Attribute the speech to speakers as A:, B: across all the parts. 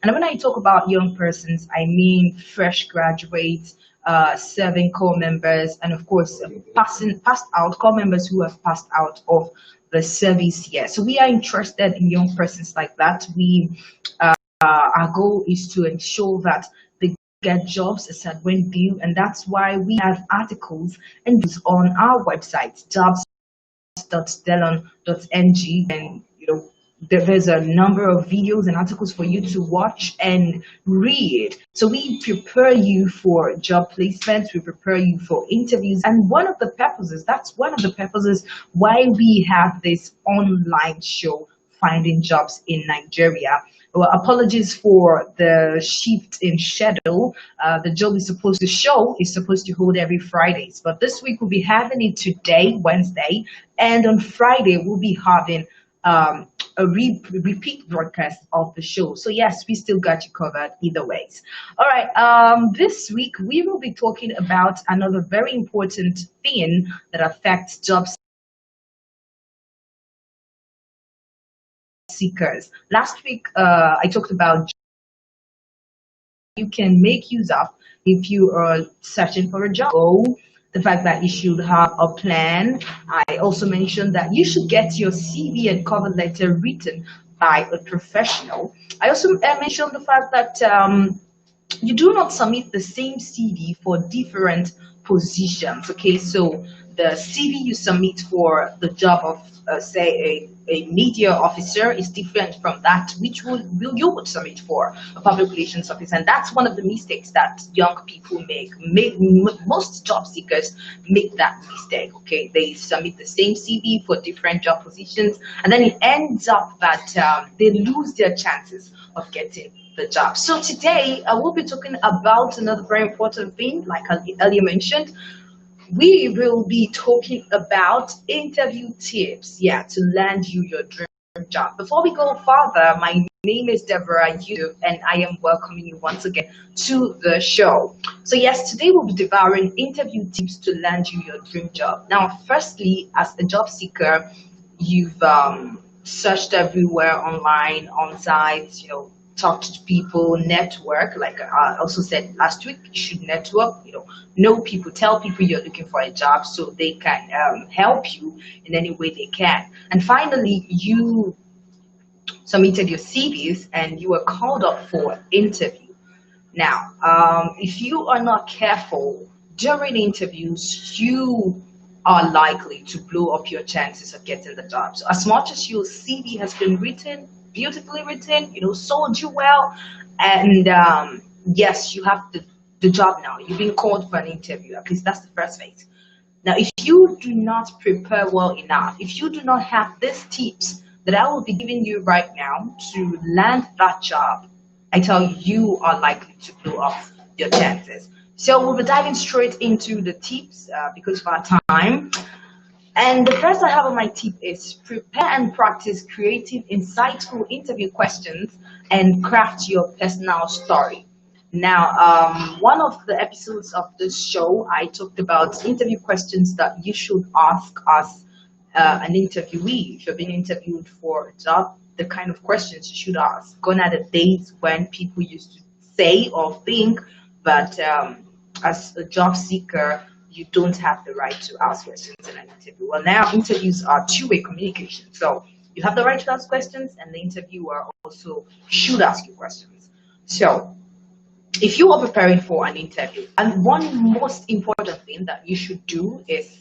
A: And when I talk about young persons, I mean fresh graduates, serving core members, and of course, passed out core members who have passed out of the service year. So we are interested in young persons like that. Our goal is to ensure that they get jobs as at when due, and that's why we have articles and news on our website, jobs.delon.ng, and there's a number of videos and articles for you to watch and read. So we prepare you for job placements, we prepare you for interviews, and that's one of the purposes why we have this online show, Finding Jobs in Nigeria. Well, apologies for the shift in schedule. The job is supposed to hold every Fridays, but this week we'll be having it today, Wednesday, and on Friday we'll be having a repeat broadcast of the show. So yes, we still got you covered either ways. All right. This week we will be talking about another very important thing that affects job seekers. Last week, I talked about you can make use of if you are searching for a job. The fact that you should have a plan. I also mentioned that you should get your CV and cover letter written by a professional. I also mentioned the fact that you do not submit the same CV for different positions. Okay, so the CV you submit for the job of, say, a media officer is different from that which you would submit for a public relations officer. And that's one of the mistakes that young people make. Most job seekers make that mistake. Okay, they submit the same CV for different job positions, and then it ends up that they lose their chances of getting the job. So today I will be talking about another very important thing, like I earlier mentioned. We will be talking about interview tips, to land you your dream job. Before we go further, my name is Deborah Yu, and I am welcoming you once again to the show. So yes, today we'll be devouring interview tips to land you your dream job. Now, firstly, as a job seeker, you've searched everywhere online, on sites, talk to people, network. Like I also said last week, you should network, know people, tell people you're looking for a job so they can help you in any way they can. And finally, you submitted your CVs and you were called up for interview. Now, if you are not careful during interviews, you are likely to blow up your chances of getting the job. So as much as your CV has been written, beautifully written, sold you well, and yes, you have the job now. You've been called for an interview. At least that's the first phase. Now, if you do not prepare well enough, if you do not have these tips that I will be giving you right now to land that job, I tell you, you are likely to blow up your chances. So we'll be diving straight into the tips because of our time. And the first I have on my tip is prepare and practice creative, insightful interview questions and craft your personal story. Now, one of the episodes of this show, I talked about interview questions that you should ask as an interviewee. If you're being interviewed for a job, the kind of questions you should ask. Gone are the days when people used to say or think, but as a job seeker, you don't have the right to ask questions in an interview. Well, now interviews are two-way communication. So you have the right to ask questions, and the interviewer also should ask you questions. So if you are preparing for an interview, and one most important thing that you should do is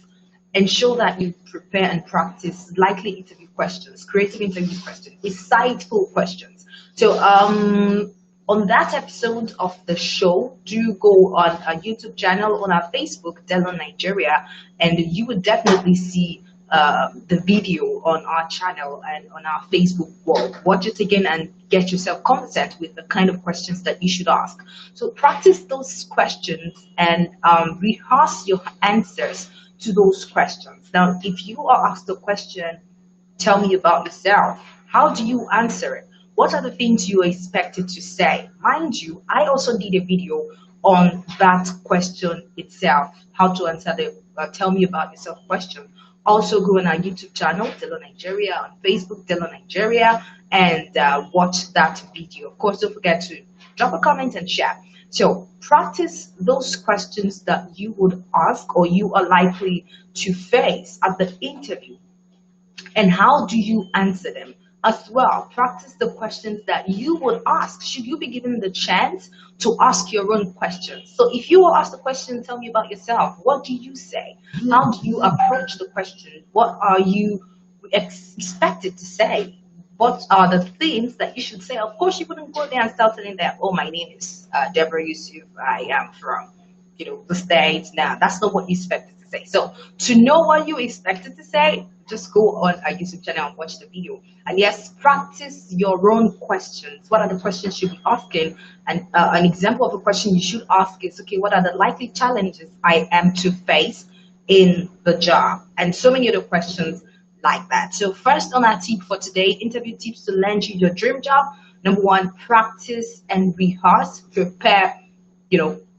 A: ensure that you prepare and practice likely interview questions, creative interview questions, insightful questions. So on that episode of the show, do go on our YouTube channel, on our Facebook, Delon Nigeria, and you would definitely see the video on our channel and on our Facebook wall. Watch it again and get yourself competent with the kind of questions that you should ask. So practice those questions and rehearse your answers to those questions. Now, if you are asked a question, tell me about yourself. How do you answer it? What are the things you are expected to say? Mind you, I also did a video on that question itself, how to answer the tell me about yourself question Also go on our YouTube channel, Delon Nigeria, on Facebook, Delon Nigeria, and watch that video. Of course, don't forget to drop a comment and share. So practice those questions that you would ask or you are likely to face at the interview. And how do you answer them? As well, practice the questions that you would ask. Should you be given the chance to ask your own questions? So if you are asked the question, tell me about yourself. What do you say? How do you approach the question? What are you expected to say? What are the things that you should say? Of course, you wouldn't go there and start telling them, oh, my name is Deborah Yusuf. I am from, the States. Now, that's not what you expected to say. So to know what you expected to say, just go on our YouTube channel and watch the video. And yes, practice your own questions. What are the questions you should be asking? And an example of a question you should ask is, okay, what are the likely challenges I am to face in the job? And so many other questions like that. So first on our tip for today, interview tips to land you your dream job. Number one, practice and rehearse. Prepare,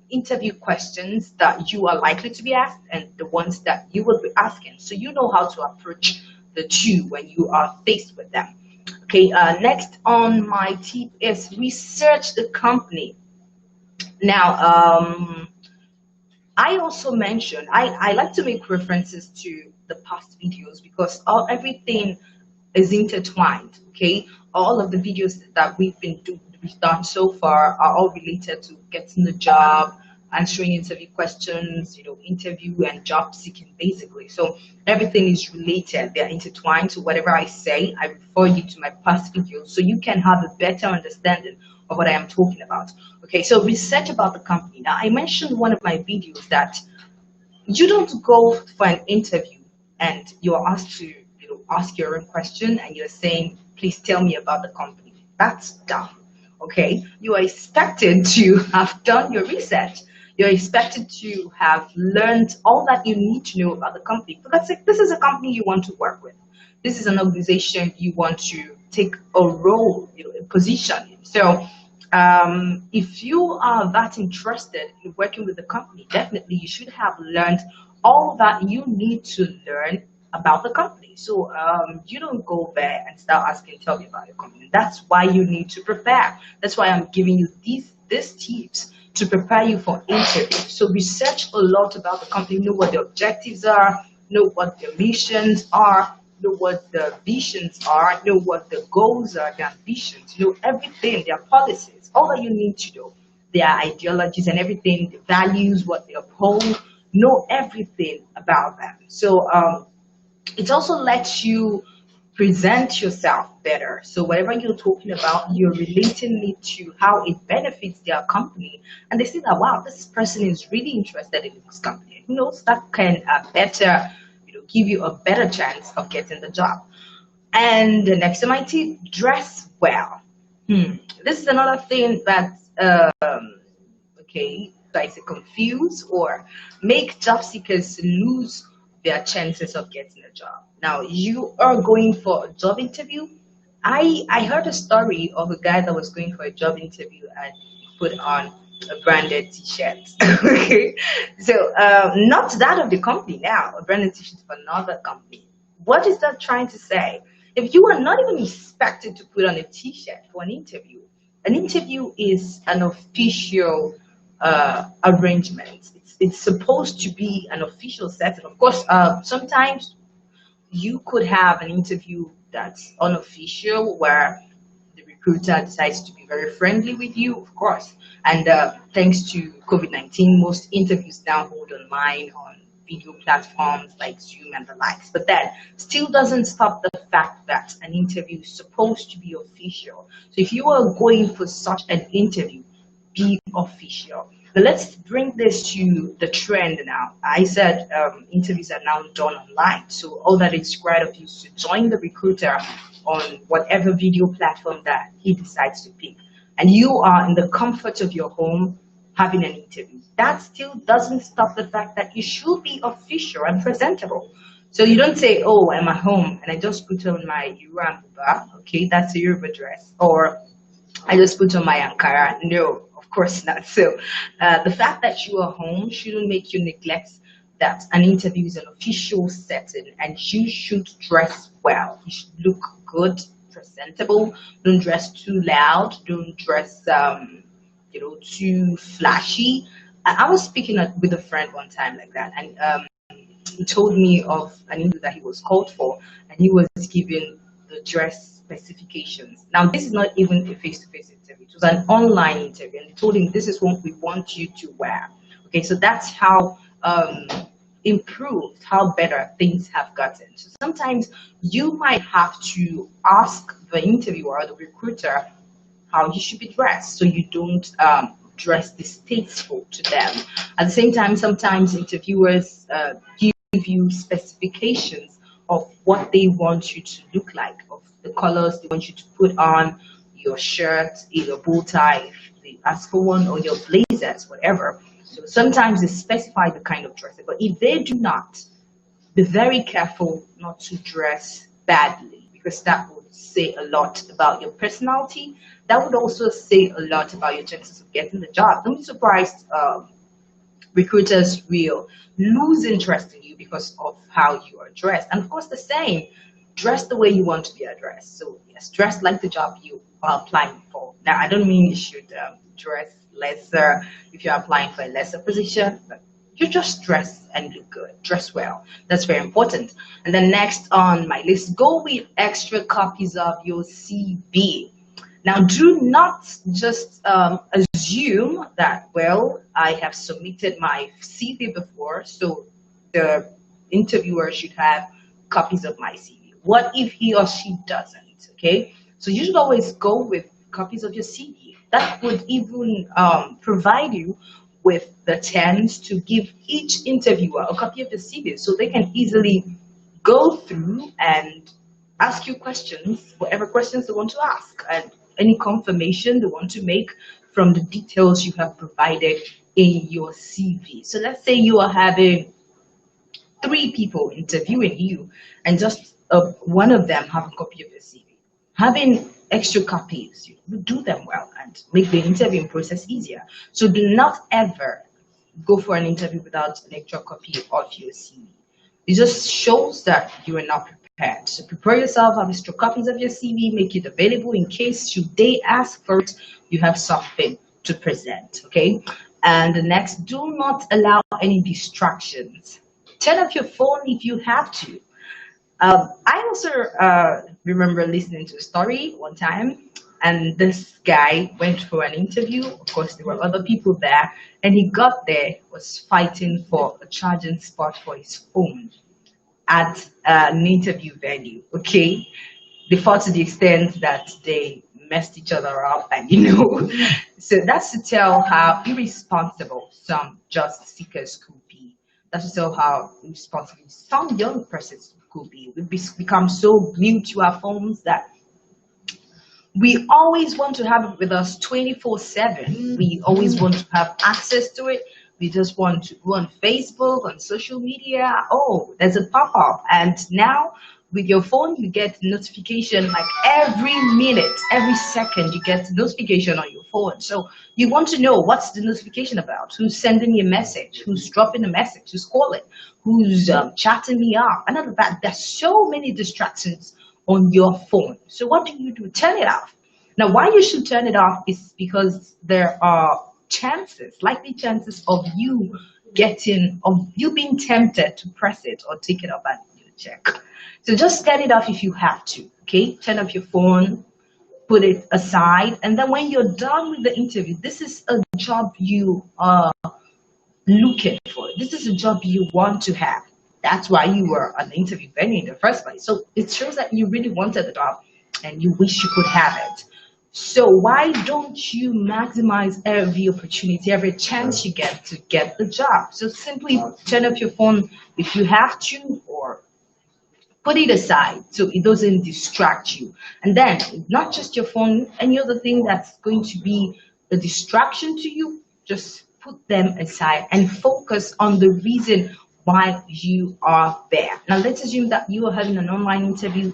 A: interview questions that you are likely to be asked and the ones that you will be asking, so you know how to approach the two when you are faced with them. Okay, next on my tip is research the company. Now, I also mentioned I like to make references to the past videos because everything is intertwined. Okay, all of the videos that we've done so far are all related to getting the job, answering interview questions, interview and job seeking basically. So everything is related, they're intertwined. So whatever I say, I refer you to my past videos so you can have a better understanding of what I am talking about. Okay, so research about the company. Now, I mentioned in one of my videos that you don't go for an interview and you're asked to ask your own question and you're saying, please tell me about the company. That's dumb. Okay, you are expected to have done your research. You're expected to have learned all that you need to know about the company. For God's sake, this is a company you want to work with. This is an organization you want to take a role, a position in. So if you are that interested in working with the company, definitely you should have learned all that you need to learn about the company. So you don't go there and start asking, tell me about your company. That's why you need to prepare. That's why I'm giving you these tips to prepare you for interviews. So research a lot about the company, know what the objectives are, know what the missions are, know what the visions are, know what the goals are, the ambitions, know everything, their policies, all that you need to know, their ideologies and everything, the values, what they uphold, know everything about them. So it also lets you present yourself better. So whatever you're talking about, you're relating it to how it benefits their company. And they see that, wow, this person is really interested in this company. Who knows, that can better, give you a better chance of getting the job. And the next to my tip, dress well. This is another thing that, okay, like to confuse or make job seekers lose their chances of getting a job. Now, you are going for a job interview. I heard a story of a guy that was going for a job interview and put on a branded t-shirt. Okay, so not that of the company now, a branded t-shirt for another company. What is that trying to say? If you are not even expected to put on a t-shirt for an interview is an official arrangement. It's supposed to be an official setting. Of course, sometimes you could have an interview that's unofficial where the recruiter decides to be very friendly with you, of course. And thanks to COVID-19, most interviews now hold online on video platforms like Zoom and the likes. But that still doesn't stop the fact that an interview is supposed to be official. So if you are going for such an interview, be official. But let's bring this to the trend now. I said interviews are now done online. So all that is required of you is to join the recruiter on whatever video platform that he decides to pick. And you are in the comfort of your home having an interview. That still doesn't stop the fact that you should be official and presentable. So you don't say, oh, I'm at home and I just put on my Yoruba, okay, that's a Yoruba dress, or I just put on my Ankara. No, of course not. So the fact that you are home shouldn't make you neglect that an interview is an official setting and you should dress well. You should look good, presentable. Don't dress too loud. Don't dress, too flashy. I was speaking with a friend one time like that, and he told me of an interview that he was called for, and he was given the dress specifications. Now, this is not even a face-to-face interview. It was an online interview, and they told him, this is what we want you to wear. Okay, so that's how improved, how better things have gotten. So sometimes you might have to ask the interviewer or the recruiter how you should be dressed so you don't dress distasteful to them. At the same time, sometimes interviewers give you specifications of what they want you to look like, of the colors they want you to put on your shirt, your bow tie, if they ask for one, or your blazers, whatever. So sometimes they specify the kind of dress, but if they do not, be very careful not to dress badly, because that would say a lot about your personality. That would also say a lot about your chances of getting the job. Don't be surprised recruiters will lose interest in you because of how you are dressed. And of course, the same, dress the way you want to be addressed. So yes, dress like the job you are applying for. Now, I don't mean you should dress lesser if you're applying for a lesser position, but you just dress and look good, dress well. That's very important. And then next on my list, go with extra copies of your CV. Now, do not just assume that, well, I have submitted my CV before, so the interviewer should have copies of my CV. What if he or she doesn't, okay? So you should always go with copies of your CV. That would even provide you with the chance to give each interviewer a copy of the CV so they can easily go through and ask you questions, whatever questions they want to ask, and any confirmation they want to make from the details you have provided in your CV. So let's say you are having 3 people interviewing you, and just one of them have a copy of your CV. Having extra copies, you do them well and make the interviewing process easier. So do not ever go for an interview without an extra copy of your CV. It just shows that you are not prepared. So prepare yourself, have extra copies of your CV, make it available in case should they ask for it, you have something to present, okay? And the next, do not allow any distractions. Turn off your phone if you have to. I also remember listening to a story one time, and this guy went for an interview. Of course, there were other people there, and he got there, was fighting for a charging spot for his phone at an interview venue, okay? They fought to the extent that they messed each other up, and so that's to tell how irresponsible some job seekers could be. That's to tell how irresponsible some young persons could be. We've become so glued to our phones that we always want to have it with us 24/7. We always want to have access to it. We just want to go on Facebook, on social media. Oh, there's a pop-up. And now with your phone, you get notification like every minute, every second, you get notification on your phone. So you want to know what's the notification about, who's sending me a message, who's dropping a message, who's calling, who's chatting me up. And other than that, there's so many distractions on your phone. So what do? Turn it off. Now, why you should turn it off is because there are likely chances of you being tempted to press it or take it up and check. So just turn it off if you have to, okay? Turn off your phone, put it aside, and then when you're done with the interview, this is a job you are looking for. This is a job you want to have. That's why you were on the interview venue in the first place. So it shows that you really wanted the job and you wish you could have it. So why don't you maximize every opportunity, every chance you get to get the job? So simply turn off your phone if you have to, or put it aside so it doesn't distract you. And then not just your phone, any other thing that's going to be a distraction to you, just put them aside and focus on the reason why you are there. Now let's assume that you are having an online interview.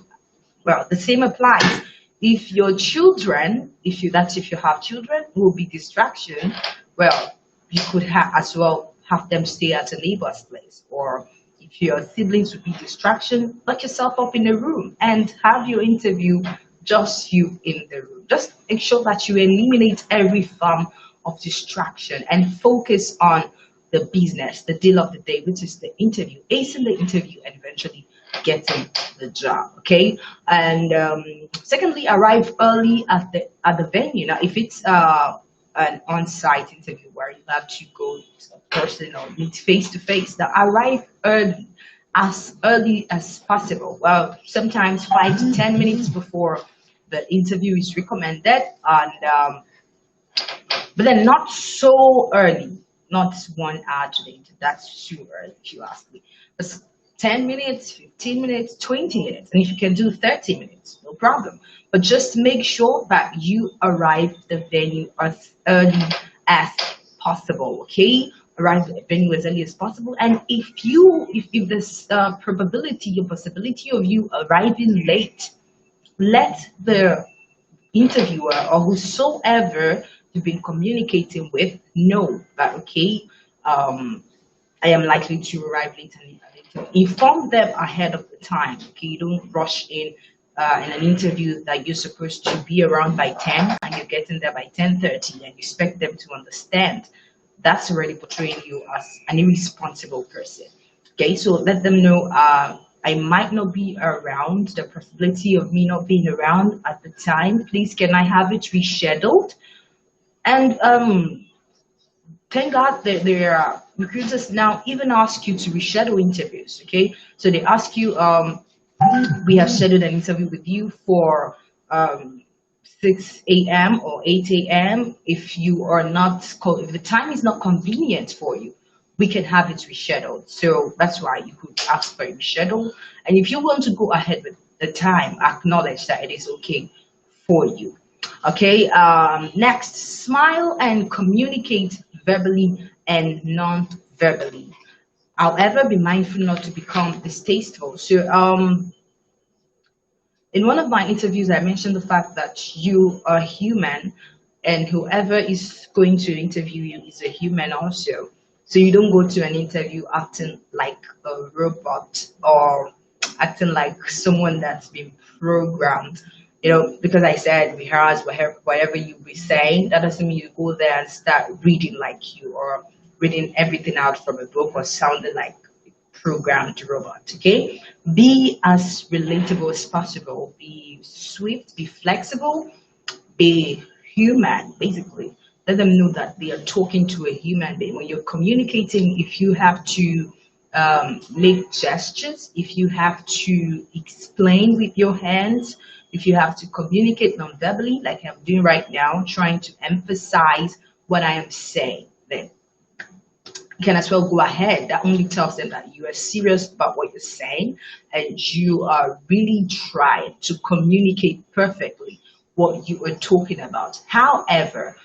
A: Well, the same applies. If your children, if you have children, will be distraction, well, you could as well have them stay at a neighbor's place. Or if your siblings would be distraction, lock yourself up in a room and have your interview just you in the room. Just make sure that you eliminate every form of distraction and focus on the business, the deal of the day, which is the interview, acing the interview and eventually getting the job. Okay. And secondly, arrive early at the venue. Now, if it's an on-site interview where you have to go to a person or meet face to face, now arrive early as possible. Well, sometimes 5 to 10 minutes before the interview is recommended, and but then not so early, not 1 hour to the interview. That's too early, if you ask me. But 10 minutes, 15 minutes, 20 minutes, and if you can do 30 minutes, no problem. But just make sure that you arrive the venue as early as possible. Okay, arrive at the venue as early as possible. And if there's possibility of you arriving late, let the interviewer or whosoever you've been communicating with know that, okay, I am likely to arrive late. And inform them ahead of the time. Okay, you don't rush in an interview that you're supposed to be around by 10 and you're getting there by 10:30 and you expect them to understand. That's already portraying you as an irresponsible person. Okay, so let them know I might not be around, the possibility of me not being around at the time. Please, can I have it rescheduled? And thank God that there are recruiters now even ask you to reschedule interviews. Okay, so they ask you, we have scheduled an interview with you for 6 a.m. or 8 a.m. If you are not if the time is not convenient for you, we can have it rescheduled. So that's why you could ask for a reschedule. And if you want to go ahead with the time, acknowledge that it is okay for you. Okay, next, smile and communicate verbally and non-verbally. However, be mindful not to become distasteful. So in one of my interviews, I mentioned the fact that you are human and whoever is going to interview you is a human also. So you don't go to an interview acting like a robot or acting like someone that's been programmed. You know, because I said rehearse whatever you be saying, that doesn't mean you go there and start reading like you or reading everything out from a book or sounding like a programmed robot. Okay, be as relatable as possible. Be swift, be flexible, be human. Basically, let them know that they are talking to a human being. When you're communicating, if you have to make gestures, if you have to explain with your hands, if you have to communicate non-verbally, like I'm doing right now, trying to emphasize what I am saying, then you can as well go ahead. That only tells them that you are serious about what you're saying and you are really trying to communicate perfectly what you are talking about. However,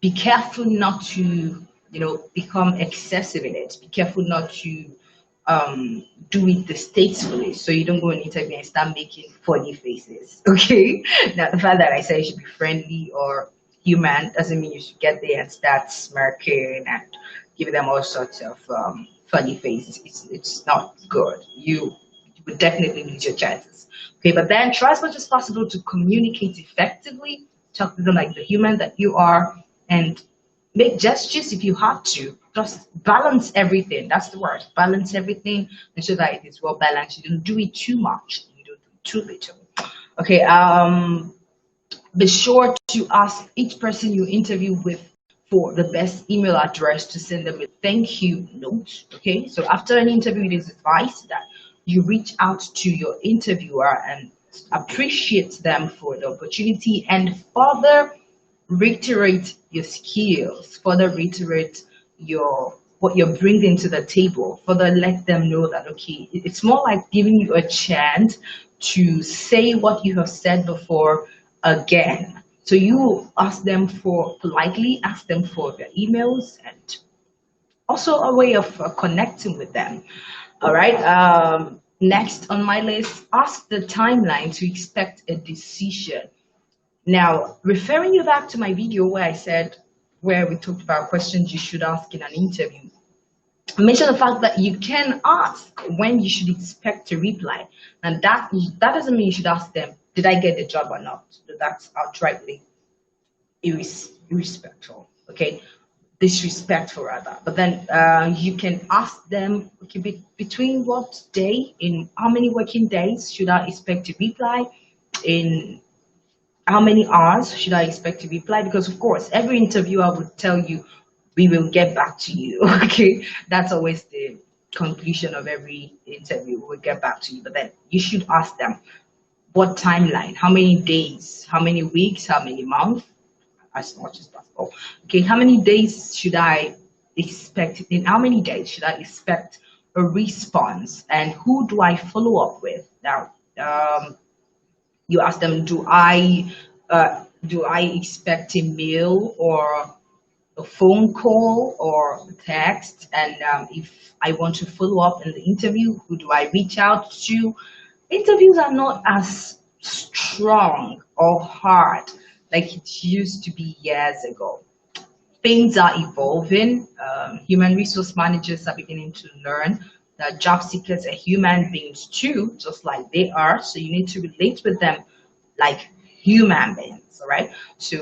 A: be careful not to, become excessive in it. Be careful not to do it distastefully, so you don't go in an interview and start making funny faces. Okay, now the fact that I said you should be friendly or human doesn't mean you should get there and start smirking and giving them all sorts of funny faces. It's not good. You would definitely lose your chances. Okay, but then try as much as possible to communicate effectively. Talk to them like the human that you are, and make gestures if you have to. Just balance everything. That's the word. Balance everything, ensure that it is well balanced. You don't do it too much. You don't do it too little. Okay. Be sure to ask each person you interview with for the best email address to send them a thank you note. Okay. So after an interview, it is advised that you reach out to your interviewer and appreciate them for the opportunity and further reiterate your skills, further reiterate what you're bringing to the table, further let them know that, okay, it's more like giving you a chance to say what you have said before again. So you ask them politely ask them for their emails and also a way of connecting with them. All right. Next on my list, ask the timeline to expect a decision. Now, referring you back to my video where we talked about questions you should ask in an interview. Mention the fact that you can ask when you should expect a reply, and that doesn't mean you should ask them, "Did I get the job or not?" That's outrightly irrespectful. Okay, disrespectful rather. But then you can ask them, okay, between what day, in how many working days should I expect a reply, in how many hours should I expect to reply? Because of course, every interviewer would tell you, "We will get back to you." Okay, that's always the conclusion of every interview. We'll get back to you. But then you should ask them, what timeline, how many days, how many weeks, how many months, as much as possible. Okay, how many days should I expect? In how many days should I expect a response, and who do I follow up with? Now, you ask them, do I expect a mail or a phone call or a text? And if I want to follow up in the interview, who do I reach out to? Interviews are not as strong or hard like it used to be years ago. Things are evolving. Human resource managers are beginning to learn that job seekers are human beings too, just like they are. So you need to relate with them like human beings, all right? So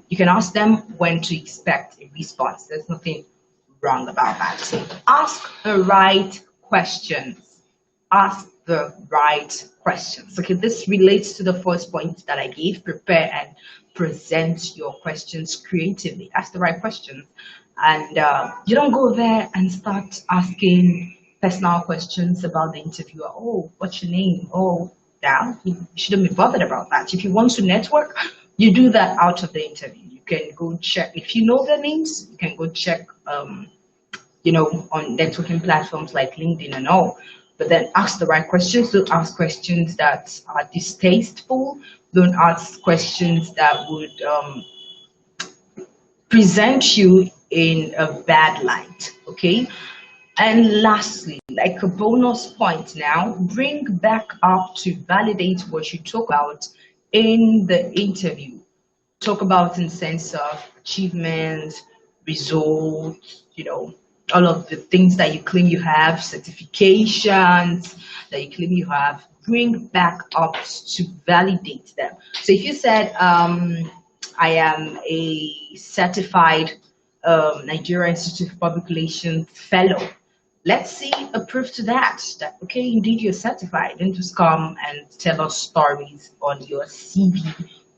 A: you can ask them when to expect a response. There's nothing wrong about that. So ask the right questions. Ask the right questions. Okay, this relates to the first point that I gave: prepare and present your questions creatively. Ask the right questions, and you don't go there and start asking personal questions about the interviewer. "Oh, what's your name?" "Oh, yeah." You shouldn't be bothered about that. If you want to network, you do that out of the interview. You can go check, if you know their names, you can go check on networking platforms like LinkedIn and all. But then ask the right questions. Don't ask questions that are distasteful. Don't ask questions that would present you in a bad light. Okay. And lastly, like a bonus point now, bring back up to validate what you talk about in the interview. Talk about in sense of achievements, results, all of the things that you claim you have, certifications that you claim you have, bring back up to validate them. So if you said, "I am a certified Nigerian Institute of Public Relations fellow," let's see a proof to that, okay, indeed you're certified. Don't just come and tell us stories on your CV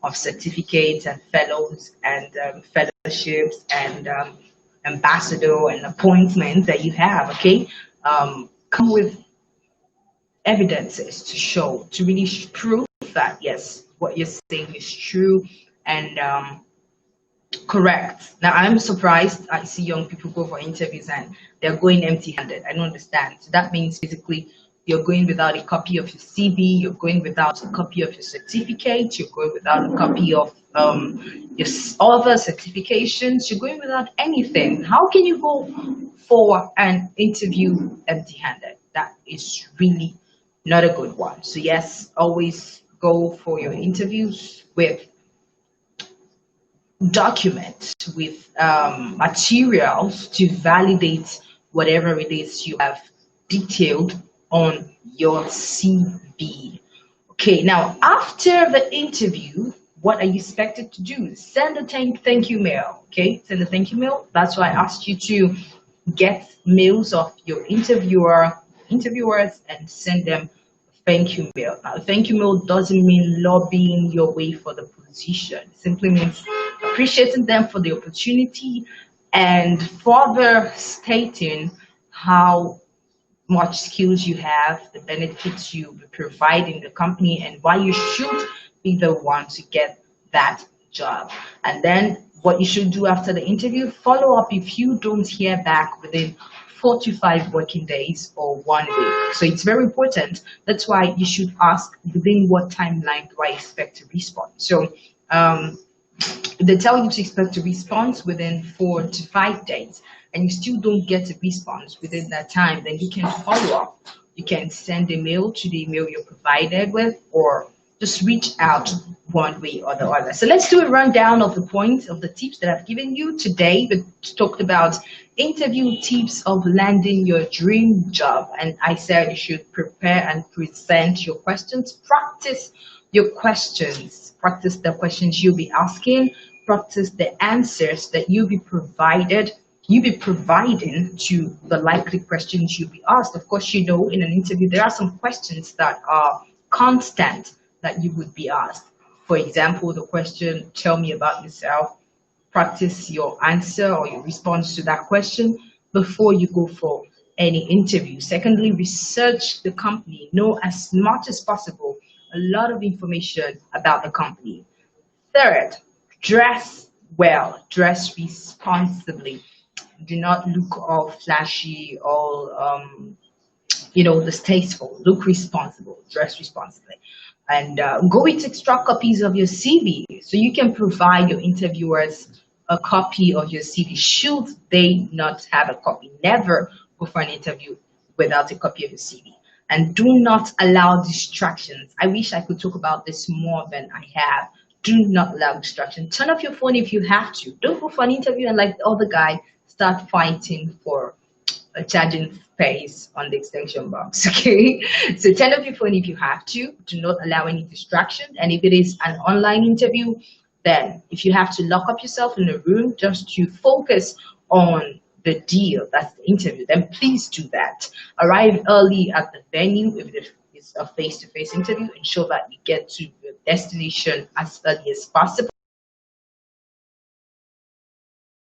A: of certificates and fellows and fellowships and ambassador and appointments that you have. Okay, come with evidences to show, to really prove that yes, what you're saying is true and correct. Now, I'm surprised I see young people go for interviews and they're going empty-handed. I don't understand. So that means basically you're going without a copy of your CV, you're going without a copy of your certificate, you're going without a copy of your other certifications, you're going without anything. How can you go for an interview empty-handed? That is really not a good one. So yes, always go for your interviews with documents, with materials to validate whatever it is you have detailed on your CV. Okay, now after the interview, what are you expected to do? Send a thank you mail. Okay, send a thank you mail. That's why I asked you to get mails of your interviewers and send them thank you mail. Now, thank you mail doesn't mean lobbying your way for the position. It simply means appreciating them for the opportunity and further stating how much skills you have, the benefits you provide in the company, and why you should be the one to get that job. And then what you should do after the interview, follow up if you don't hear back within 4 to 5 working days or 1 week. So it's very important. That's why you should ask, within what timeline do I expect a response? So if they tell you to expect a response within 4 to 5 days and you still don't get a response within that time, then you can follow up. You can send a mail to the email you're provided with, or just reach out one way or the other. So let's do a rundown of the points of the tips that I've given you today. We talked about interview tips of landing your dream job. And I said you should prepare and present your questions. Practice your questions. Practice the questions you'll be asking. Practice the answers that you'll be providing to the likely questions you'll be asked. Of course, you know, in an interview, there are some questions that are constant that you would be asked. For example, the question, tell me about yourself. Practice your answer or your response to that question before you go for any interview. Secondly, research the company. Know as much as possible a lot of information about the company. Third, dress well, dress responsibly. Do not look all flashy, all distasteful. Look responsible, dress responsibly, and go with extra copies of your CV so you can provide your interviewers a copy of your CV. Should they not have a copy, never go for an interview without a copy of your CV. And do not allow distractions. I wish I could talk about this more than I have. Do not allow distractions. Turn off your phone if you have to. Don't go for an interview and, like the other guy, start fighting for a charging space on the extension box. Okay, so turn off your phone if you have to. Do not allow any distraction. And if it is an online interview, then if you have to lock up yourself in a room just to focus on the deal, that's the interview, then please do that. Arrive early at the venue if it's a face-to-face interview. Ensure that you get to your destination as early as possible.